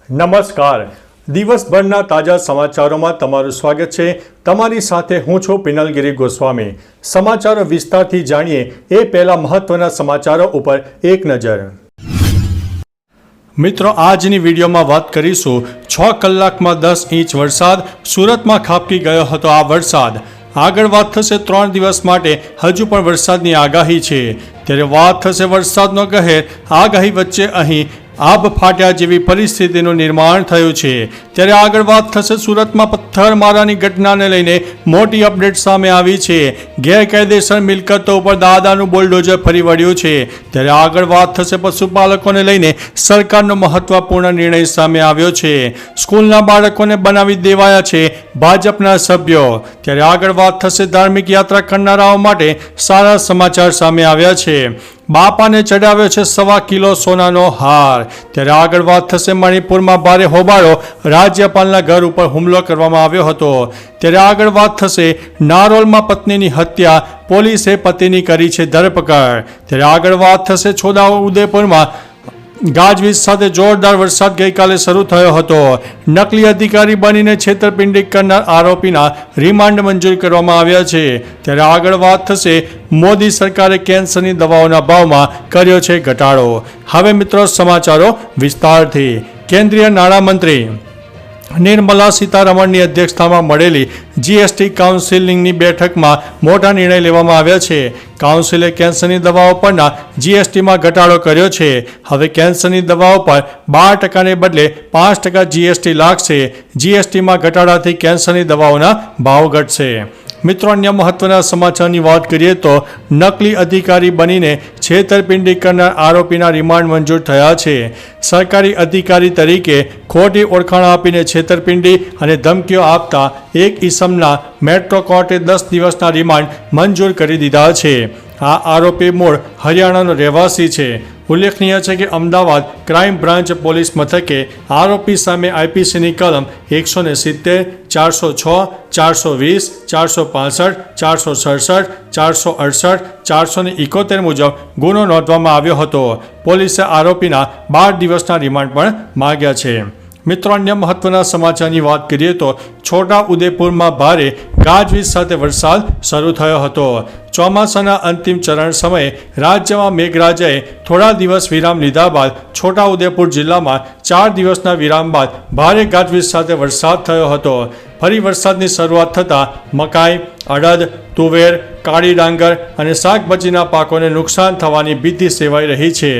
નમસ્કાર. દિવસભરના તાજા સમાચારોમાં તમારું સ્વાગત છે. તમારી સાથે હું છું પિનલગીરી ગોસ્વામી. સમાચારો વિસ્તારથી જાણીએ એ પહેલા મહત્વના સમાચારો ઉપર એક નજર. મિત્રો, આજની વિડીયોમાં વાત કરીશું 6 કલાકમાં 10 ઇંચ વરસાદ. સુરતમાં ખાબકી ગયો હતો આ વરસાદ. આગળ વાત થશે 3 દિવસ માટે હજુ પણ વરસાદની આગાહી છે. ત્યારે વાત થશે વરસાદનો કહેર. આગાહી વચ્ચે અહીં આબ ફાટ્યા જેવી પરિસ્થિતિનું નિર્માણ થયું છે. ત્યારે આગળ વાત થશે સુરતમાં પથ્થરમારાની ઘટનાને લઈને મોટી અપડેટ સામે આવી છે. ગેરકાયદેસર મિલકતો ઉપર દાદાનું બુલડોઝર ફરી વળ્યું છે. ત્યારે આગળ વાત થશે પશુપાલકોને લઈને સરકારનો મહત્વપૂર્ણ નિર્ણય સામે આવ્યો છે. સ્કૂલના બાળકોને બનાવી દેવાયા છે ભાજપના સભ્યો. ત્યારે આગળ વાત થશે ધાર્મિક યાત્રા કરનારાઓ માટે સારા સમાચાર સામે આવ્યા છે. બાપાને ચડાવ્યો છે 1.25 કિલો સોનાનો હાર. ત્યારે આગળ વાત થશે મણિપુરમાં ભારે હોબાળો. રાજ્યપાલના ઘર ઉપર હુમલો કરવામાં આવ્યો હતો. ત્યારે આગળ વાત થશે નારોલમાં પત્નીની હત્યા. પોલીસે પતિની કરી છે ધરપકડ. ત્યારે આગળ વાત થશે છોટાઉદેપુરમાં ગાજવીજ સાથે જોરદાર વરસાદ ગઈકાલે શરૂ થયો હતો. નકલી અધિકારી બનીને છેતરપિંડી કરનાર આરોપીના રિમાન્ડ મંજૂર કરવામાં આવ્યા છે. ત્યારે આગળ વાત થશે મોદી સરકારે કેન્સરની દવાઓના ભાવમાં કર્યો છે ઘટાડો. હવે મિત્રો સમાચારો વિસ્તારથી. કેન્દ્રીય નાણામંત્રી નિર્મલા સીતારમણની અધ્યક્ષતામાં મળેલી જીએસટી કાઉન્સિલની બેઠકમાં મોટા નિર્ણય લેવામાં આવ્યા છે. કાઉન્સિલે કેન્સરની દવાઓ પરના જીએસટીમાં ઘટાડો કર્યો છે. હવે કેન્સરની દવાઓ પર 12% બદલે 5% જીએસટી લાગશે. જીએસટીમાં ઘટાડાથી કેન્સરની દવાઓના ભાવ ઘટશે. મિત્રો, અન્ય મહત્વના સમાચારની વાત કરીએ તો નકલી અધિકારી બનીને છેતરપિંડી કરનાર આરોપીના રિમાન્ડ મંજૂર થયા છે. સરકારી અધિકારી તરીકે ખોટી ઓળખાણ આપીને છેતરપિંડી અને ધમકીઓ આપતા એક ઈસમના મેટ્રો કોર્ટે 10 દિવસના રિમાન્ડ મંજૂર કરી દીધા છે. આ આરોપી મૂળ હરિયાણાનો રહેવાસી છે. ઉલ્લેખનીય છે કે અમદાવાદ ક્રાઇમ બ્રાન્ચ પોલીસ મથકે આરોપી સામે આઈપીસીની કલમ 170, 406, 420, 465, 467, 468, 471 મુજબ ગુનો નોંધવામાં આવ્યો હતો. પોલીસે આરોપીના 12 દિવસના રિમાન્ડ પણ માંગ્યા છે. મિત્રો, અન્ય મહત્વના સમાચારની વાત કરીએ તો છોટા ઉદેપુરમાં ભારે ગાજવીજ સાથે વરસાદ શરૂ થયો હતો. ચોમાસાના અંતિમ ચરણ સમયે રાજ્યમાં મેઘરાજાએ થોડા દિવસ વિરામ લીધા બાદ છોટા ઉદેપુર જિલ્લામાં 4 દિવસના વિરામ બાદ ભારે ગાજવીજ સાથે વરસાદ થયો હતો. ફરી વરસાદની શરૂઆત થતાં મકાઈ, અડદ, તુવેર, કાળી ડાંગર અને શાકભાજીના પાકોને નુકસાન થવાની ભીતિ સેવાઈ રહી છે.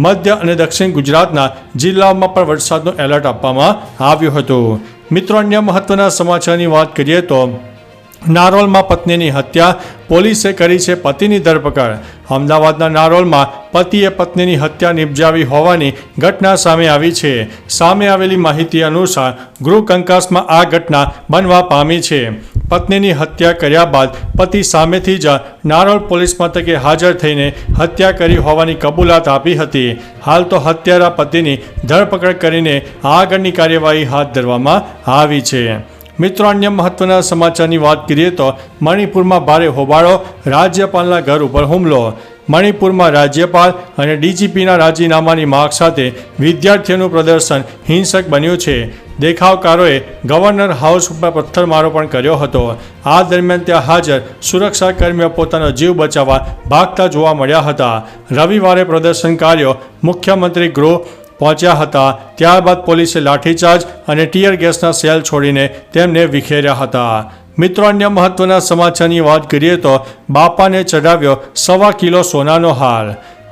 મધ્ય અને દક્ષિણ ગુજરાતના જિલ્લાઓમાં પણ વરસાદનું એલર્ટ આપવામાં આવ્યું હતું. મિત્રો, અન્ય મહત્વના સમાચારની વાત કરીએ તો નારોલમાં પત્નીની હત્યા. પોલીસે કરી છે પતિની ધરપકડ. અમદાવાદના નારોલમાં પતિએ પત્નીની હત્યા નિપજાવી હોવાની ઘટના સામે આવી છે. સામે આવેલી માહિતી અનુસાર ગૃહ કંકાસમાં આ ઘટના બનવા પામી છે. પત્નીની હત્યા કર્યા બાદ પતિ સામેથી જ નારોલ પોલીસ મથકે હાજર થઈને હત્યા કરી હોવાની કબૂલાત આપી હતી. હાલ તો હત્યારા પતિની ધરપકડ કરીને આગળની કાર્યવાહી હાથ ધરવામાં આવી છે. મિત્રો, અન્ય મહત્વના સમાચારની વાત કરીએ તો મણિપુરમાં ભારે હોબાળો. રાજ્યપાલના ઘર ઉપર હુમલો. મણિપુરમાં રાજ્યપાલ અને ડીજીપીના રાજીનામાની માંગ સાથે વિદ્યાર્થીઓનું પ્રદર્શન હિંસક બન્યું છે. દેખાવકારોએ ગવર્નર હાઉસ ઉપર પથ્થરમારો પણ કર્યો હતો. આ દરમિયાન ત્યાં હાજર સુરક્ષા કર્મીઓ પોતાનો જીવ બચાવવા ભાગતા જોવા મળ્યા હતા. રવિવારે પ્રદર્શનકારીઓ મુખ્યમંત્રી ગૃહ પહોંચ્યા હતા. ત્યારબાદ પોલીસે લાઠીચાર્જ અને ટીયર ગેસના સેલ છોડીને તેમને વિખેર્યા હતા. મિત્રો, અન્ય મહત્વના સમાચારની વાત કરીએ તો બાપાને ચડાવ્યો 1.25 કિલો સોનાનો હાર.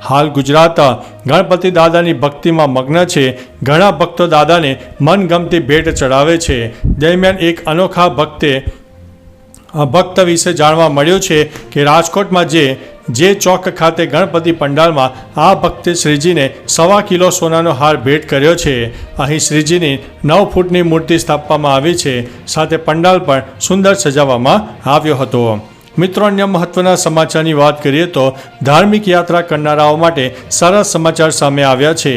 હાલ ગુજરાત ગણપતિ દાદાની ભક્તિમાં મગ્ન છે. ઘણા ભક્તો દાદાને મનગમતી ભેટ ચડાવે છે. દરમિયાન એક અનોખા ભક્ત વિશે જાણવા મળ્યું છે કે રાજકોટમાં જે ચોક ખાતે ગણપતિ પંડાલમાં આ ભક્તે શ્રીજીને 1.25 કિલો સોનાનો હાર ભેટ કર્યો છે. અહીં શ્રીજીની 9 ફૂટની મૂર્તિ સ્થાપવામાં આવી છે. સાથે પંડાલ પણ સુંદર સજાવવામાં આવ્યો હતો. મિત્રો, અન્ય મહત્વના સમાચારની વાત કરીએ તો ધાર્મિક યાત્રા કરનારાઓ માટે સારા સમાચાર સામે આવ્યા છે.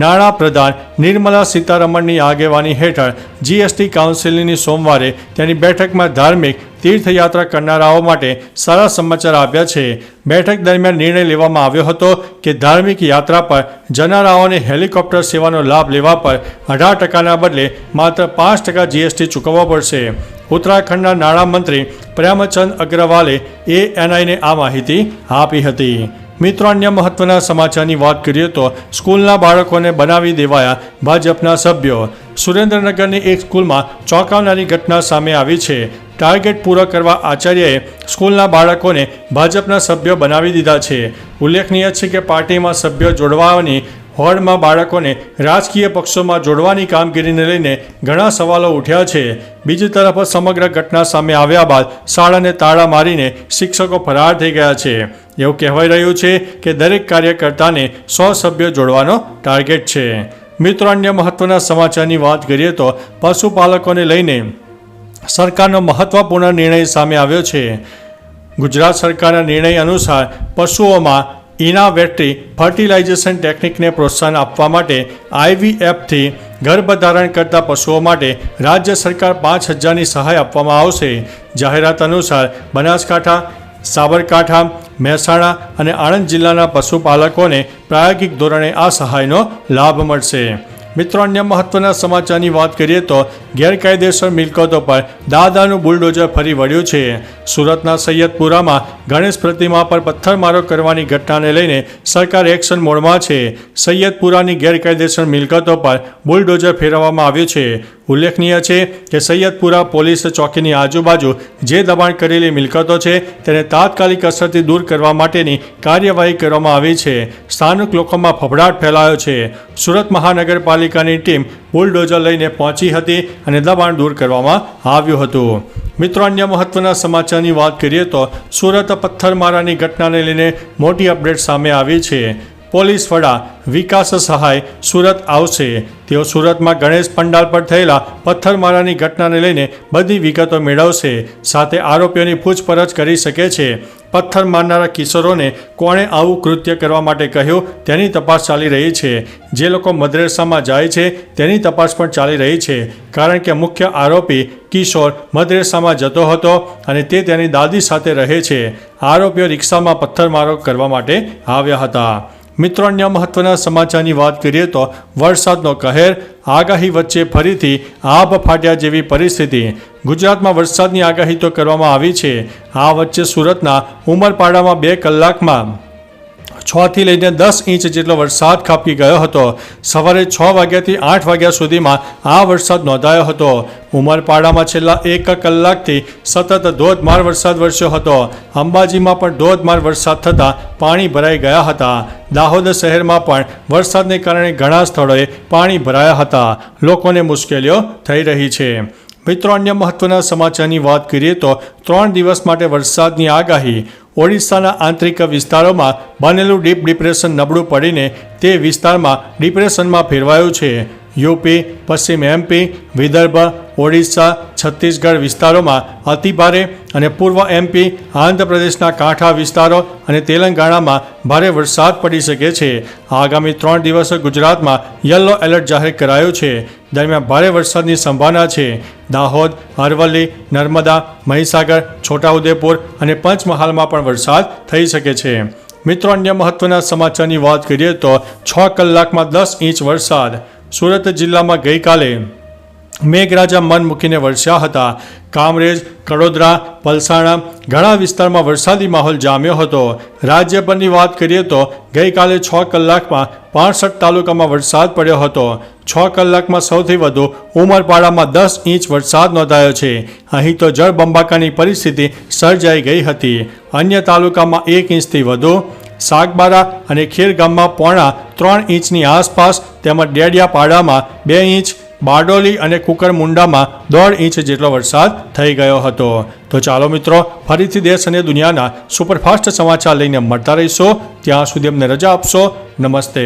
નાણાં પ્રધાન નિર્મલા સીતારમણની આગેવાની હેઠળ જીએસટી કાઉન્સિલની સોમવારે તેની બેઠકમાં ધાર્મિક તીર્થયાત્રા કરનારાઓ માટે સારા સમાચાર આપ્યા છે. બેઠક દરમિયાન નિર્ણય લેવામાં આવ્યો હતો કે ધાર્મિક યાત્રા પર જનારાઓને હેલિકોપ્ટર સેવાનો લાભ લેવા પર 18% બદલે માત્ર 5% GST ચૂકવવો પડશે. ઉત્તરાખંડના નાણામંત્રી પ્રેમચંદ અગ્રવાલે ANIને આ માહિતી આપી હતી. મિત્રો, અન્ય મહત્વના સમાચારની વાત કરીએ તો સ્કૂલના બાળકોને બનાવી દેવાયા ભાજપના સભ્યો. સુરેન્દ્રનગરની એક સ્કૂલમાં ચોંકાવનારી ઘટના સામે આવી છે. ટાર્ગેટ પૂરો કરવા આચાર્યએ સ્કૂલના બાળકોને ભાજપના સભ્યો બનાવી દીધા છે. ઉલ્લેખનીય છે કે પાર્ટીમાં સભ્યો જોડવાની હોડમાં બાળકોને રાજકીય પક્ષોમાં જોડવાની કામગીરીને લઈને ઘણા સવાલો ઉઠ્યા છે. બીજી તરફ સમગ્ર ઘટના સામે આવ્યા બાદ શાળાને તાળા મારીને શિક્ષકો ફરાર થઈ ગયા છે. એવું કહેવાઈ રહ્યું છે કે દરેક કાર્યકર્તાને 100 સભ્યો જોડવાનો ટાર્ગેટ છે. મિત્રો, અન્ય મહત્વના સમાચારની વાત કરીએ તો પશુપાલકોને લઈને સરકારનો મહત્વપૂર્ણ નિર્ણય સામે આવ્યો છે. ગુજરાત સરકારના નિર્ણય અનુસાર પશુઓમાં ઇનાવેટરી ફર્ટિલાઇઝેશન ટેકનિકને પ્રોત્સાહન આપવા માટે IVFથી ગર્ભધારણ કરતા પશુઓ માટે રાજ્ય સરકાર 5,000ની સહાય આપવામાં આવશે. જાહેરાત અનુસાર બનાસકાંઠા, સાબરકાંઠા, મહેસાણા અને આણંદ જિલ્લાના પશુપાલકોને પ્રાયોગિક ધોરણે આ સહાયનો લાભ મળશે. મિત્રો, અન્ય મહત્વના સમાચારની વાત કરીએ તો ગેરકાયદેસર મિલકતો પર દાદાનું બુલડોઝર ફરી વળ્યું છે. સુરતના સૈયદપુરામાં ગણેશ પ્રતિમા પર પથ્થરમારો કરવાની ઘટનાને લઈને સરકાર એક્શન મોડમાં છે. સૈયદપુરાની ગેરકાયદેસર મિલકતો પર બુલડોઝર ફેરવવામાં આવ્યું છે. ઉલ્લેખનીય છે કે સૈયદપુરા પોલીસ ચોકીની આજુબાજુ જે દબાણ કરેલી મિલકતો છે તેને તાત્કાલિક અસરથી દૂર કરવા માટેની કાર્યવાહી કરવામાં આવી છે. સ્થાનિક લોકોમાં ફફડાટ ફેલાયો છે. સુરત મહાનગરપાલિકાની ટીમ બુલડોઝર લઈને પહોંચી હતી અને દબાણ દૂર કરવામાં આવ્યું હતું. મિત્રો, અન્ય મહત્વના સમાચારની વાત કરીએ તો સુરત પથ્થરમારાની ઘટનાને લઈને મોટી અપડેટ સામે આવી છે. પોલીસ વડા વિકાસ સહાય સુરત આવશે. તેઓ સુરતમાં ગણેશ પંડાલ પર થયેલા પથ્થરમારાની ઘટનાને લઈને બધી વિગતો મેળવશે. સાથે આરોપીઓની પૂછપરછ કરી શકે છે. પથ્થર મારનારા કિશોરોને કોણે આવું કૃત્ય કરવા માટે કહ્યું તેની તપાસ ચાલી રહી છે. જે લોકો મદ્રેસામાં જાય છે તેની તપાસ પણ ચાલી રહી છે. કારણ કે મુખ્ય આરોપી કિશોર મદ્રેસામાં જતો હતો અને તે તેની દાદી સાથે રહે છે. આરોપીઓ રિક્ષામાં પથ્થરમારો કરવા માટે આવ્યા હતા. મિત્રો, અન્ય મહત્વના સમાચારની વાત કરીએ તો વરસાદનો કહેર, આગાહી વચ્ચે ફરીથી આભ ફાટ્યા જેવી પરિસ્થિતિ. ગુજરાતમાં વરસાદની આગાહી તો કરવામાં આવી છે. આ વચ્ચે સુરતના ઉમરપાડામાં 2 કલાકમાં 6 થી લઈને 10 ઇંચ જેટલો વરસાદ ખાબકી ગયો હતો. સવારે 6 વાગ્યાથી 8 વાગ્યા સુધીમાં આ વરસાદ નોંધાયો હતો. ઉમરપાડામાં છેલ્લા 1 કલાકથી સતત ધોધમાર વરસાદ વરસ્યો હતો. અંબાજીમાં પણ ધોધમાર વરસાદ થતાં પાણી ભરાઈ ગયા હતા. દાહોદ શહેરમાં પણ વરસાદને કારણે ઘણા સ્થળોએ પાણી ભરાયા હતા. લોકોને મુશ્કેલીઓ થઈ રહી છે. મિત્રો, અન્ય મહત્વના સમાચારની વાત કરીએ તો 3 દિવસ માટે વરસાદની આગાહી. ઓડિશાના આંતરિક વિસ્તારોમાં બનેલું ડીપ ડિપ્રેશન નબળું પડીને તે વિસ્તારમાં ડિપ્રેશનમાં ફેરવાયું છે. યુપી, પશ્ચિમ MP, વિદર્ભ, ઓડિશા, છત્તીસગઢ વિસ્તારોમાં અતિભારે અને પૂર્વ MP, આંધ્રપ્રદેશના કાંઠા વિસ્તારો અને તેલંગાણામાં ભારે વરસાદ પડી શકે છે. આગામી 3 દિવસ ગુજરાતમાં યલો એલર્ટ જાહેર કરાયું છે. દરમિયાન ભારે વરસાદની સંભાવના છે. દાહોદ, અરવલ્લી, નર્મદા, મહીસાગર, છોટાઉદેપુર અને પંચમહાલમાં પણ વરસાદ થઈ શકે છે. મિત્રો, અન્ય મહત્વના સમાચારની વાત કરીએ તો 6 કલાકમાં 10 ઇંચ વરસાદ. સુરત જિલ્લામાં ગઈકાલે મેઘરાજા મન મૂકીને વરસ્યા હતા. કામરેજ, કડોદરા, પલસાણા ઘણા વિસ્તારમાં વરસાદી માહોલ જામ્યો હતો. રાજ્યભરની વાત કરીએ તો ગઈકાલે 6 કલાકમાં 65 તાલુકામાં વરસાદ પડ્યો હતો. 6 કલાકમાં સૌથી વધુ ઉમરપાડામાં 10 ઇંચ વરસાદ નોંધાયો છે. અહીં તો જળબંબાકારની પરિસ્થિતિ સર્જાઈ ગઈ હતી. અન્ય તાલુકામાં 1 ઇંચથી વધુ, સાગબારા અને ખેરગામમાં 3.25 ઇંચની આસપાસ તેમજ ડેડિયાપાડામાં 2 ઇંચ, બારડોલી અને કુકરમુંડામાં 1.5 ઇંચ જેટલો વરસાદ થઈ ગયો હતો. તો ચાલો મિત્રો, ફરીથી દેશ અને દુનિયાના સુપરફાસ્ટ સમાચાર લઈને મળતા રહીશો. ત્યાં સુધી અમને રજા આપશો. નમસ્તે.